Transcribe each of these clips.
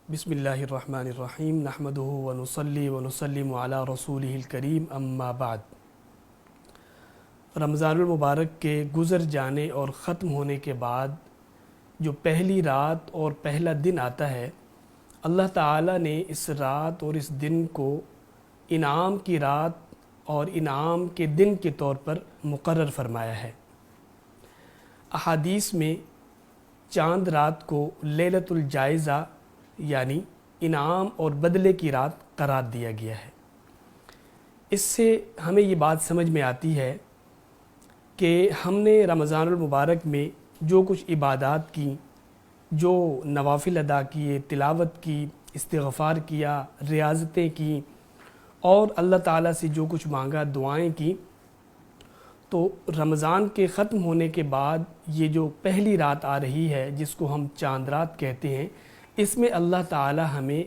بسم اللہ الرحمن الرحیم نحمدہ ونصلی ونسلم علی رسولہ الکریم اما بعد۔ رمضان المبارک کے گزر جانے اور ختم ہونے کے بعد جو پہلی رات اور پہلا دن آتا ہے، اللہ تعالیٰ نے اس رات اور اس دن کو انعام کی رات اور انعام کے دن کے طور پر مقرر فرمایا ہے۔ احادیث میں چاند رات کو لیلۃ الجائزہ یعنی انعام اور بدلے کی رات قرار دیا گیا ہے۔ اس سے ہمیں یہ بات سمجھ میں آتی ہے کہ ہم نے رمضان المبارک میں جو کچھ عبادات کی، جو نوافل ادا کیے، تلاوت کی، استغفار کیا، ریاضتیں کی اور اللہ تعالیٰ سے جو کچھ مانگا، دعائیں کی، تو رمضان کے ختم ہونے کے بعد یہ جو پہلی رات آ رہی ہے جس کو ہم چاند رات کہتے ہیں، اس میں اللہ تعالیٰ ہمیں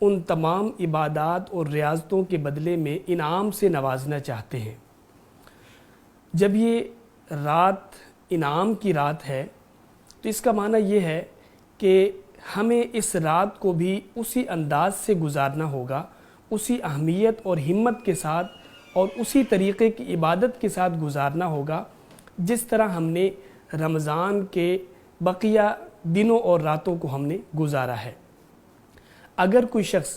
ان تمام عبادات اور ریاضتوں کے بدلے میں انعام سے نوازنا چاہتے ہیں۔ جب یہ رات انعام کی رات ہے تو اس کا معنی یہ ہے کہ ہمیں اس رات کو بھی اسی انداز سے گزارنا ہوگا، اسی اہمیت اور ہمت کے ساتھ اور اسی طریقے کی عبادت کے ساتھ گزارنا ہوگا جس طرح ہم نے رمضان کے بقیہ دنوں اور راتوں کو ہم نے گزارا ہے۔ اگر کوئی شخص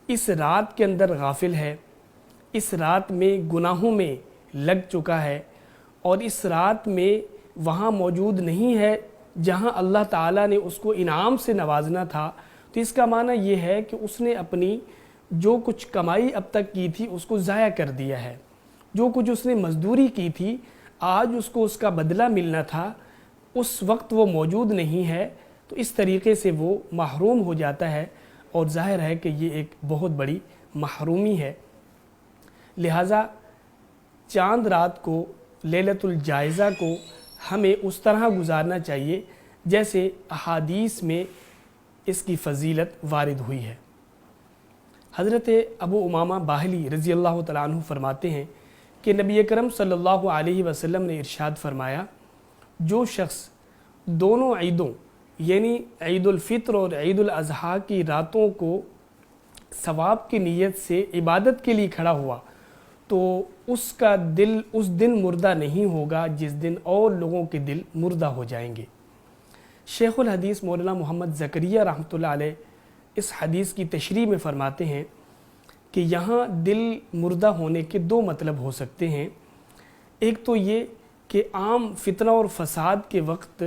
اس رات کے اندر غافل ہے، اس رات میں گناہوں میں لگ چکا ہے اور اس رات میں وہاں موجود نہیں ہے جہاں اللہ تعالیٰ نے اس کو انعام سے نوازنا تھا، تو اس کا معنی یہ ہے کہ اس نے اپنی جو کچھ کمائی اب تک کی تھی اس کو ضائع کر دیا ہے۔ جو کچھ اس نے مزدوری کی تھی، آج اس کو اس کا بدلہ ملنا تھا، اس وقت وہ موجود نہیں ہے، تو اس طریقے سے وہ محروم ہو جاتا ہے اور ظاہر ہے کہ یہ ایک بہت بڑی محرومی ہے۔ لہٰذا چاند رات کو، لیلۃ الجائزہ کو ہمیں اس طرح گزارنا چاہیے جیسے احادیث میں اس کی فضیلت وارد ہوئی ہے۔ حضرت ابو امامہ باہلی رضی اللہ تعالیٰ عنہ فرماتے ہیں کہ نبی اکرم صلی اللہ علیہ وسلم نے ارشاد فرمایا، جو شخص دونوں عیدوں یعنی عید الفطر اور عید الاضحیٰ کی راتوں کو ثواب کی نیت سے عبادت کے لیے کھڑا ہوا تو اس کا دل اس دن مردہ نہیں ہوگا جس دن اور لوگوں کے دل مردہ ہو جائیں گے۔ شیخ الحدیث مولانا محمد زکریا رحمۃ اللہ علیہ اس حدیث کی تشریح میں فرماتے ہیں کہ یہاں دل مردہ ہونے کے دو مطلب ہو سکتے ہیں۔ ایک تو یہ کہ عام فتنہ اور فساد کے وقت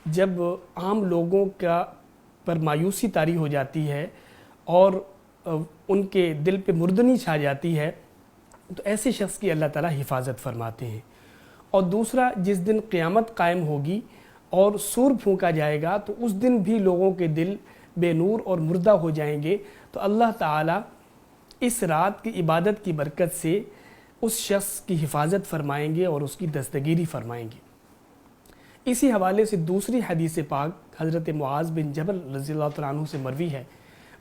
جب عام لوگوں پر مایوسی طاری ہو جاتی ہے اور ان کے دل پہ مردنی چھا جاتی ہے تو ایسے شخص کی اللہ تعالیٰ حفاظت فرماتے ہیں۔ اور دوسرا، جس دن قیامت قائم ہوگی اور سور پھونکا جائے گا تو اس دن بھی لوگوں کے دل بے نور اور مردہ ہو جائیں گے، تو اللہ تعالیٰ اس رات کی عبادت کی برکت سے اس شخص کی حفاظت فرمائیں گے اور اس کی دستگیری فرمائیں گے۔ اسی حوالے سے دوسری حدیث پاک حضرت معاذ بن جبل رضی اللہ تعالیٰ عنہ سے مروی ہے۔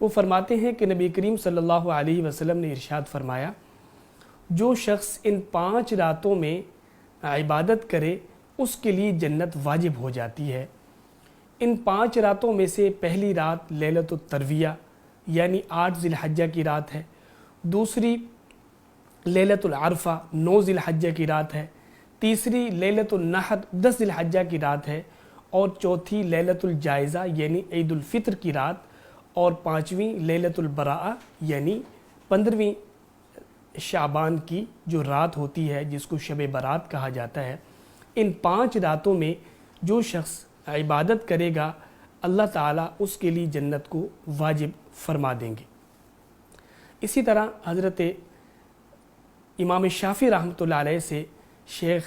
وہ فرماتے ہیں کہ نبی کریم صلی اللہ علیہ وسلم نے ارشاد فرمایا، جو شخص ان 5 راتوں میں عبادت کرے اس کے لیے جنت واجب ہو جاتی ہے۔ ان 5 راتوں میں سے پہلی رات لیلۃ الترویہ یعنی 8 ذی الحجہ کی رات ہے، دوسری لیلۃ العرفہ 9 ذی الحجہ کی رات ہے، تیسری لیلۃ النحر 10 ذی الحجہ کی رات ہے، اور چوتھی لیلۃ الجائزہ یعنی عید الفطر کی رات، اور 5ویں لیلۃ البراءہ یعنی 15ویں شعبان کی جو رات ہوتی ہے جس کو شب برات کہا جاتا ہے۔ ان 5 راتوں میں جو شخص عبادت کرے گا اللہ تعالیٰ اس کے لیے جنت کو واجب فرما دیں گے۔ اسی طرح حضرت امام شافعی رحمۃ اللہ علیہ سے شیخ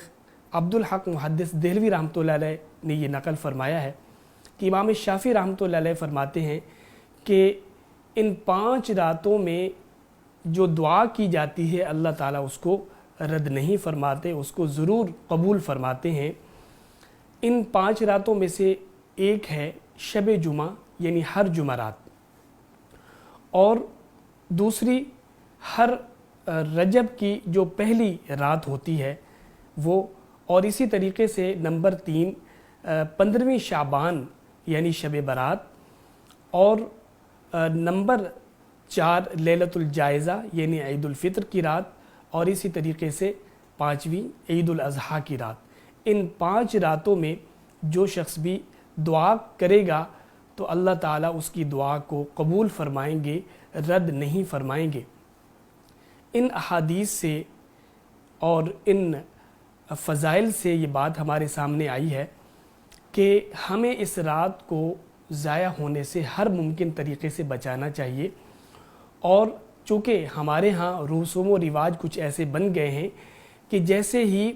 عبدالحق محدث دہلوی رحمۃ اللہ علیہ نے یہ نقل فرمایا ہے کہ امام شافعی رحمۃ اللہ علیہ فرماتے ہیں کہ ان 5 راتوں میں جو دعا کی جاتی ہے اللہ تعالیٰ اس کو رد نہیں فرماتے، اس کو ضرور قبول فرماتے ہیں۔ ان 5 راتوں میں سے ایک ہے شب جمعہ یعنی ہر جمعرات، اور دوسری ہر رجب کی جو پہلی رات ہوتی ہے وہ، اور اسی طریقے سے نمبر 3 15ویں شعبان یعنی شب برات، اور نمبر 4 لیلۃ الجائزہ یعنی عید الفطر کی رات، اور اسی طریقے سے 5ویں عید الاضحیٰ کی رات۔ ان 5 راتوں میں جو شخص بھی دعا کرے گا تو اللہ تعالیٰ اس کی دعا کو قبول فرمائیں گے، رد نہیں فرمائیں گے۔ ان احادیث سے اور ان فضائل سے یہ بات ہمارے سامنے آئی ہے کہ ہمیں اس رات کو ضائع ہونے سے ہر ممکن طریقے سے بچانا چاہیے، اور چونکہ ہمارے ہاں رسوم و رواج کچھ ایسے بن گئے ہیں کہ جیسے ہی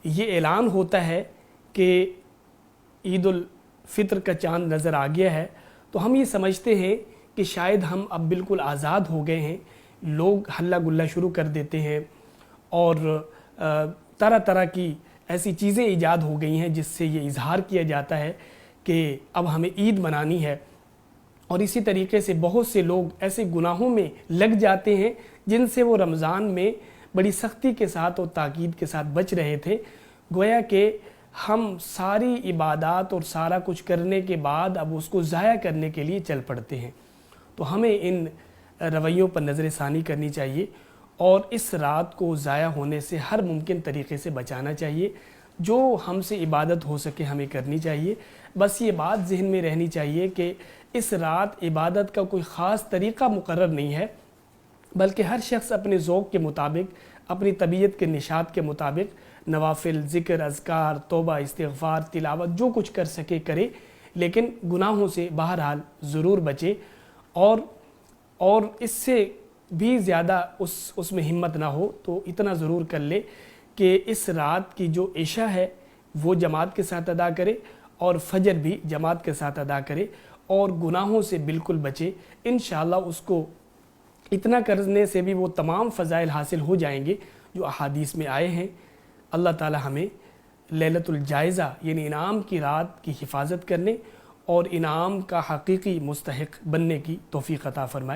یہ اعلان ہوتا ہے کہ عید الفطر کا چاند نظر آ گیا ہے تو ہم یہ سمجھتے ہیں کہ شاید ہم اب بالکل آزاد ہو گئے ہیں، لوگ ہلہ گلہ شروع کر دیتے ہیں اور طرح طرح کی ایسی چیزیں ایجاد ہو گئی ہیں جس سے یہ اظہار کیا جاتا ہے کہ اب ہمیں عید منانی ہے، اور اسی طریقے سے بہت سے لوگ ایسے گناہوں میں لگ جاتے ہیں جن سے وہ رمضان میں بڑی سختی کے ساتھ اور تاکید کے ساتھ بچ رہے تھے۔ گویا کہ ہم ساری عبادات اور سارا کچھ کرنے کے بعد اب اس کو ضائع کرنے کے لیے چل پڑتے ہیں، تو ہمیں ان رویوں پر نظر ثانی کرنی چاہیے اور اس رات کو ضائع ہونے سے ہر ممکن طریقے سے بچانا چاہیے۔ جو ہم سے عبادت ہو سکے ہمیں کرنی چاہیے، بس یہ بات ذہن میں رہنی چاہیے کہ اس رات عبادت کا کوئی خاص طریقہ مقرر نہیں ہے، بلکہ ہر شخص اپنے ذوق کے مطابق، اپنی طبیعت کے نشاط کے مطابق نوافل، ذکر، اذکار، توبہ، استغفار، تلاوت جو کچھ کر سکے کرے، لیکن گناہوں سے بہرحال ضرور بچے، اور اس سے بھی زیادہ اس میں ہمت نہ ہو تو اتنا ضرور کر لے کہ اس رات کی جو عشاء ہے وہ جماعت کے ساتھ ادا کرے اور فجر بھی جماعت کے ساتھ ادا کرے اور گناہوں سے بالکل بچے۔ انشاءاللہ اس کو اتنا کرنے سے بھی وہ تمام فضائل حاصل ہو جائیں گے جو احادیث میں آئے ہیں۔ اللہ تعالی ہمیں لیلۃ الجائزہ یعنی انعام کی رات کی حفاظت کرنے اور انعام کا حقیقی مستحق بننے کی توفیق عطا فرمائے۔